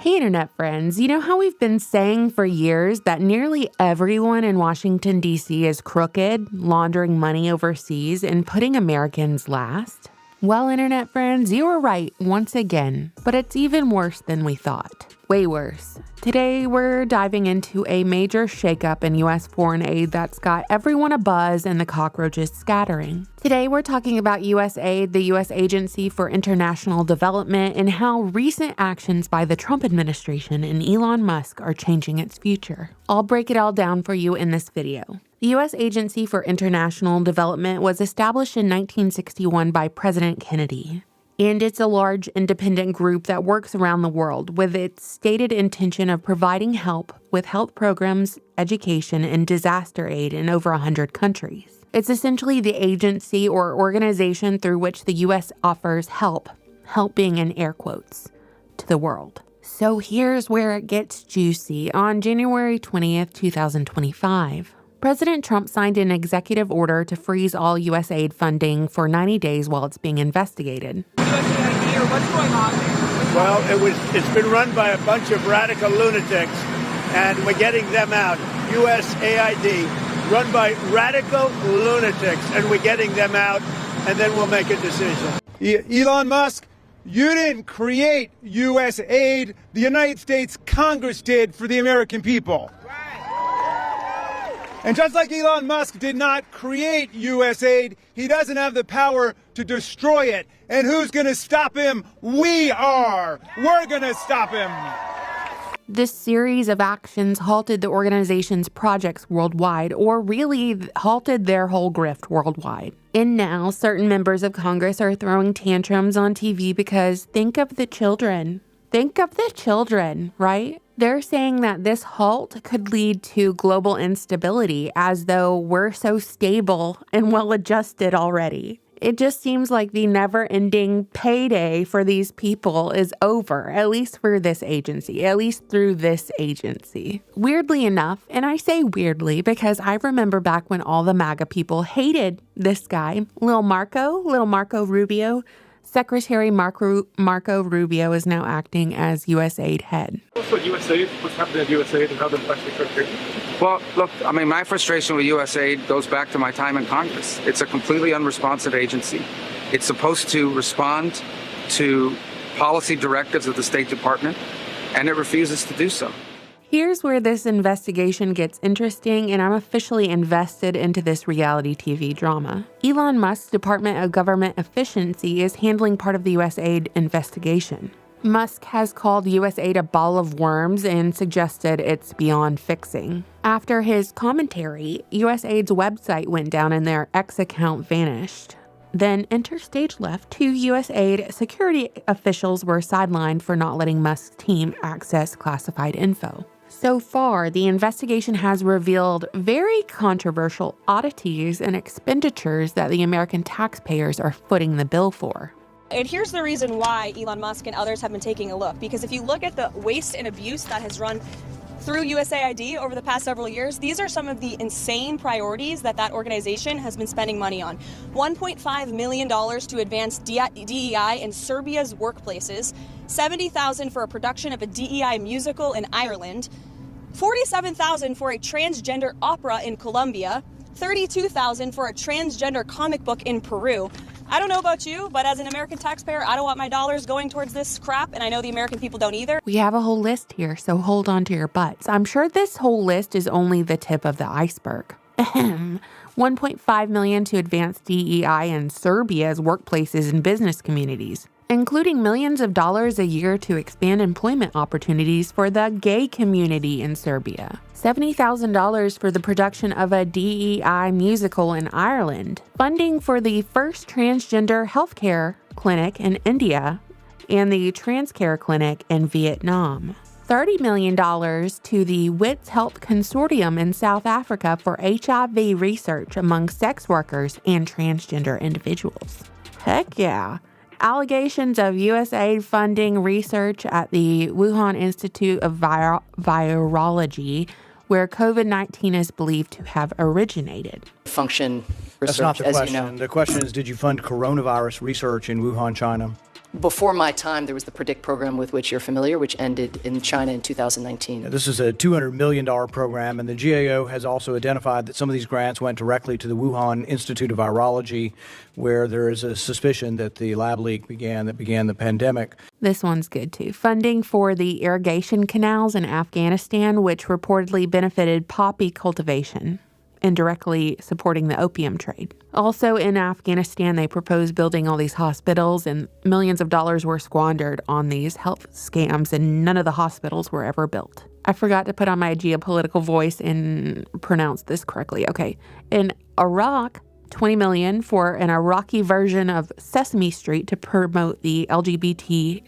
Hey, internet friends, you know how we've been saying for years that nearly everyone in Washington, D.C. is crooked, laundering money overseas, and putting Americans last? Well, internet friends, you were right once again, but it's even worse than we thought. Way worse. Today, we're diving into a major shakeup in U.S. foreign aid that's got everyone abuzz and the cockroaches scattering. Today, we're talking about USAID, the U.S. Agency for International Development, and how recent actions by the Trump administration and Elon Musk are changing its future. I'll break it all down for you in this video. The U.S. Agency for International Development was established in 1961 by President Kennedy. And it's a large independent group that works around the world with its stated intention of providing help with health programs, education, and disaster aid in over 100 countries. It's essentially the agency or organization through which the U.S. offers help being in air quotes, to the world. So here's where it gets juicy. On January 20th, 2025, President Trump signed an executive order to freeze all USAID funding for 90 days while it's being investigated. USAID, or what's going on? Well, it's been run by a bunch of radical lunatics, and we're getting them out. USAID, run by radical lunatics, and we're getting them out, and then we'll make a decision. Elon Musk, you didn't create USAID. The United States Congress did for the American people. And just like Elon Musk did not create USAID, he doesn't have the power to destroy it. And who's going to stop him? We are. We're going to stop him. This series of actions halted the organization's projects worldwide, or really halted their whole grift worldwide. And now certain members of Congress are throwing tantrums on TV because think of the children. Think of the children, right? They're saying that this halt could lead to global instability as though we're so stable and well-adjusted already. It just seems like the never-ending payday for these people is over, at least for this agency, at least through this agency. Weirdly enough, and I say weirdly because I remember back when all the MAGA people hated this guy, Little Marco Rubio. Secretary Marco Rubio is now acting as USAID head. Also, USAID, what's happening at USAID and how the country? Well, look, I mean, my frustration with USAID goes back to my time in Congress. It's a completely unresponsive agency. It's supposed to respond to policy directives of the State Department, and it refuses to do so. Here's where this investigation gets interesting, and I'm officially invested into this reality TV drama. Elon Musk's Department of Government Efficiency is handling part of the USAID investigation. Musk has called USAID a ball of worms and suggested it's beyond fixing. After his commentary, USAID's website went down and their X account vanished. Then enter stage left, 2 USAID security officials were sidelined for not letting Musk's team access classified info. So far, the investigation has revealed very controversial oddities and expenditures that the American taxpayers are footing the bill for. And here's the reason why Elon Musk and others have been taking a look. Because if you look at the waste and abuse that has run through USAID over the past several years, these are some of the insane priorities that organization has been spending money on. $1.5 million to advance DEI in Serbia's workplaces, $70,000 for a production of a DEI musical in Ireland, $47,000 for a transgender opera in Colombia, $32,000 for a transgender comic book in Peru. I don't know about you, but as an American taxpayer, I don't want my dollars going towards this crap, and I know the American people don't either. We have a whole list here, so hold on to your butts. I'm sure this whole list is only the tip of the iceberg. $1.5 million to advance DEI in Serbia's workplaces and business communities, including millions of dollars a year to expand employment opportunities for the gay community in Serbia. $70,000 for the production of a DEI musical in Ireland. Funding for the first transgender healthcare clinic in India and the Transcare Clinic in Vietnam. $30 million to the WITS Health Consortium in South Africa for HIV research among sex workers and transgender individuals. Heck yeah. Allegations of USAID funding research at the Wuhan Institute of Virology, where COVID-19 is believed to have originated. Function research, That's not the as question. you know. The question is, did you fund coronavirus research in Wuhan, China? Before my time, there was the PREDICT program with which you're familiar, which ended in China in 2019. This is a $200 million program, and the GAO has also identified that some of these grants went directly to the Wuhan Institute of Virology, where there is a suspicion that the lab leak began the pandemic. This one's good too. Funding for the irrigation canals in Afghanistan, which reportedly benefited poppy cultivation, indirectly supporting the opium trade. Also in Afghanistan, they proposed building all these hospitals, and millions of dollars were squandered on these health scams, and none of the hospitals were ever built. I forgot to put on my geopolitical voice and pronounce this correctly. Okay. In Iraq, $20 million for an Iraqi version of Sesame Street to promote the LGBTQXYZ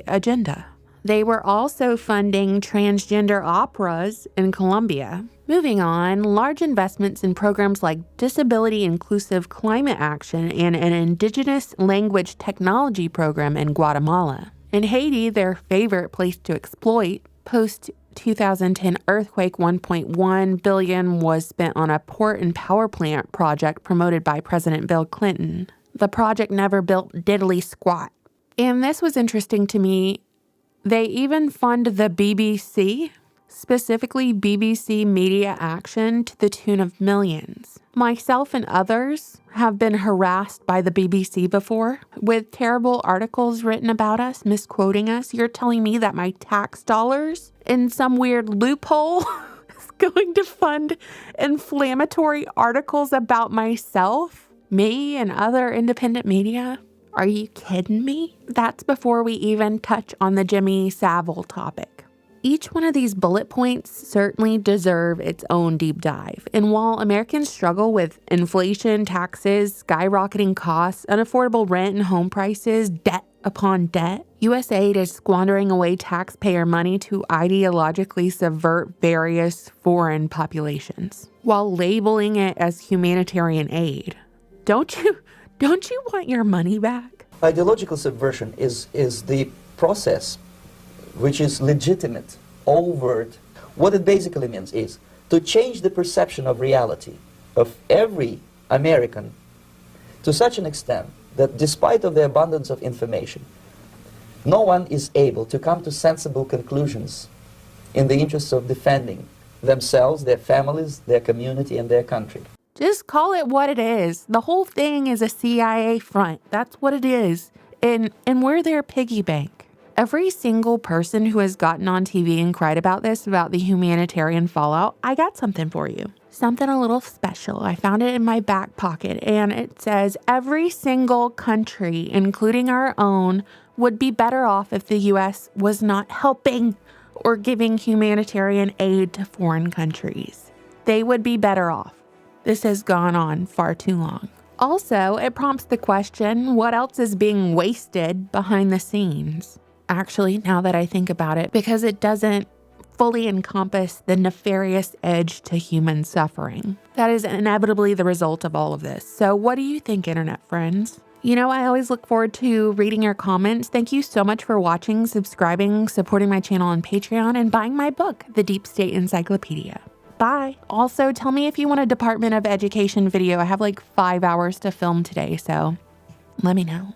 agenda. They were also funding transgender operas in Colombia. Moving on, large investments in programs like disability inclusive climate action and an indigenous language technology program in Guatemala. In Haiti, their favorite place to exploit, post-2010 earthquake, $1.1 billion was spent on a port and power plant project promoted by President Bill Clinton. The project never built diddly squat. And this was interesting to me. They even fund the BBC, specifically BBC Media Action, to the tune of millions. Myself and others have been harassed by the BBC before with terrible articles written about us, misquoting us. You're telling me that my tax dollars in some weird loophole is going to fund inflammatory articles about myself, me, and other independent media? Are you kidding me? That's before we even touch on the Jimmy Savile topic. Each one of these bullet points certainly deserve its own deep dive. And while Americans struggle with inflation, taxes, skyrocketing costs, unaffordable rent and home prices, debt upon debt, USAID is squandering away taxpayer money to ideologically subvert various foreign populations while labeling it as humanitarian aid. Don't you want your money back? Ideological subversion is the process which is legitimate, overt. What it basically means is to change the perception of reality of every American to such an extent that despite of the abundance of information, no one is able to come to sensible conclusions in the interests of defending themselves, their families, their community, and their country. Just call it what it is. The whole thing is a CIA front. That's what it is. And we're their piggy bank. Every single person who has gotten on TV and cried about this, about the humanitarian fallout, I got something for you. Something a little special. I found it in my back pocket, and it says every single country, including our own, would be better off if the U.S. was not helping or giving humanitarian aid to foreign countries. They would be better off. This has gone on far too long. Also, it prompts the question, what else is being wasted behind the scenes? Actually, now that I think about it, because it doesn't fully encompass the nefarious edge to human suffering. That is inevitably the result of all of this. So what do you think, internet friends? You know, I always look forward to reading your comments. Thank you so much for watching, subscribing, supporting my channel on Patreon, and buying my book, The Deep State Encyclopedia. Bye. Also, tell me if you want a Department of Education video. I have like 5 hours to film today, so let me know.